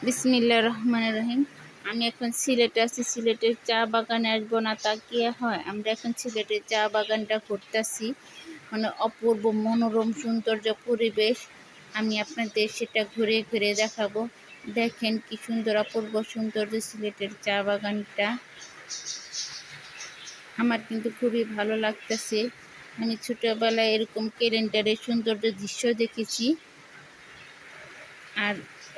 বিসমিল্লাহির রহমানির রহিম। আমি এখন সিলেটে আছি। সিলেটের চা বাগানে আসবো না তা কি হয়? আমরা এখন সিলেটের চা বাগানটা ঘুরতেছি। মানে অপূর্ব মনোরম সৌন্দর্য পরিবেশ। আমি আপনাদের সেটা ঘুরে ঘুরে দেখাবো। দেখেন কি সুন্দর অপূর্ব সৌন্দর্য সিলেটের চা বাগানটা। আমার কিন্তু খুবই ভালো লাগতেছে। আমি ছোটবেলায় এরকম ক্যালেন্ডারের সৌন্দর্য দৃশ্য দেখেছি, আর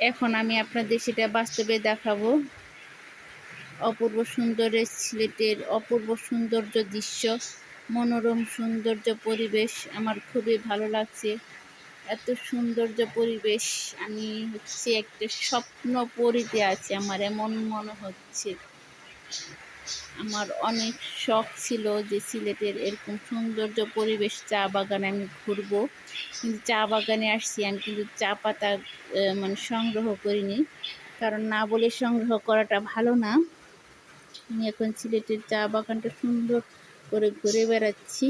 এখন আমি আপনাদের সেটা বাস্তবে দেখাবো। অপূর্ব সুন্দরের সিলেটের অপূর্ব সৌন্দর্য দৃশ্য, মনোরম সৌন্দর্য পরিবেশ আমার খুবই ভালো লাগছে। এত সৌন্দর্য পরিবেশ, আমি হচ্ছে একটা স্বপ্ন পড়িতে আছি, আমার এমন মনে হচ্ছে। আমার অনেক শখ ছিল যে সিলেটের এরকম সৌন্দর্য পরিবেশ চা বাগানে আমি ঘুরবো, কিন্তু চা বাগানে আসছি আমি কিন্তু চা পাতা মানে সংগ্রহ করিনি, কারণ না বলে সংগ্রহ করাটা ভালো না। আমি এখন সিলেটের চা বাগানটা সুন্দর করে ঘুরে বেড়াচ্ছি।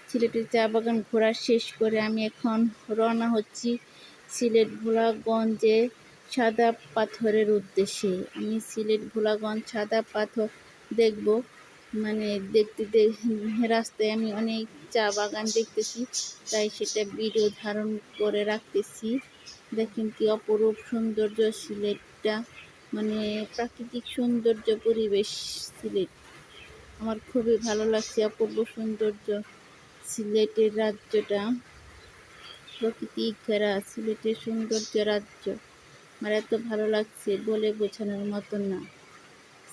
সিলেটের চা বাগান ঘোরা শেষ করে আমি এখন রওনা হচ্ছি সিলেট ভোলাগঞ্জে সাদা পাথরের উদ্দেশ্যে। আমি সিলেট ভোলাগঞ্জ সাদা পাথর দেখব, মানে দেখতে রাস্তায় আমি অনেক চা বাগান দেখতেছি, তাই সেটা ভিডিও ধারণ করে রাখতেছি। দেখেন কি অপরূপ সৌন্দর্য সিলেটটা, মানে প্রাকৃতিক সৌন্দর্য পরিবেশ সিলেট। আমার খুবই ভালো লাগছে, অপূর্ব সৌন্দর্য সিলেটের রাজ্যটা, প্রকৃতি ঘেরা সিলেটের সৌন্দর্য রাজ্য। আমার এত ভালো লাগছে বলে বোঝানোর মতন না।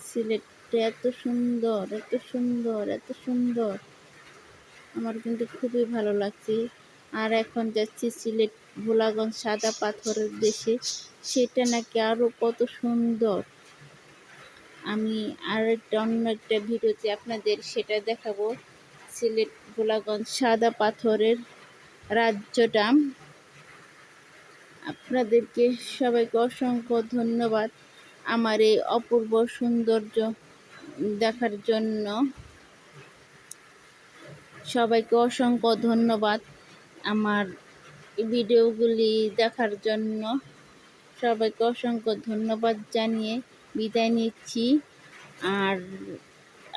সিলেটটা এত সুন্দর, এত সুন্দর, এত সুন্দর, আমার কিন্তু খুবই ভালো লাগছে। আর এখন যাচ্ছি সিলেট ভোলাগঞ্জ সাদা পাথরের দেশে, সেটা নাকি আরও কত সুন্দর। আমি অন্য একটা ভিডিওতে আপনাদের সেটা দেখাবো। সিলেট ভোলাগঞ্জ সাদা পাথরের রাজ্যটা। আপনাদেরকে সবাইকে অসংখ্য ধন্যবাদ আমার এই অপূর্ব সৌন্দর্য দেখার জন্য। সবাইকে অসংখ্য ধন্যবাদ আমার ভিডিওগুলি দেখার জন্য। সবাইকে অসংখ্য ধন্যবাদ জানিয়ে বিদায় নিচ্ছি। আর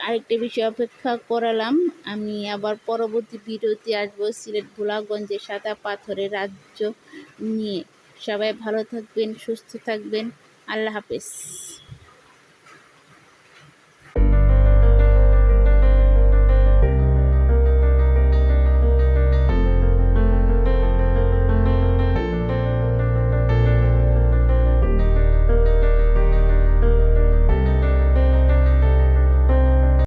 আরেকটা বিষয় অপেক্ষা করালাম, আমি আবার পরবর্তী ভিডিওতে আসবো সিলেট ভোলাগঞ্জের সাদা পাথরের রাজ্য নিয়ে। সবাই ভালো থাকবেন, সুস্থ থাকবেন। আল্লাহ হাফেজ।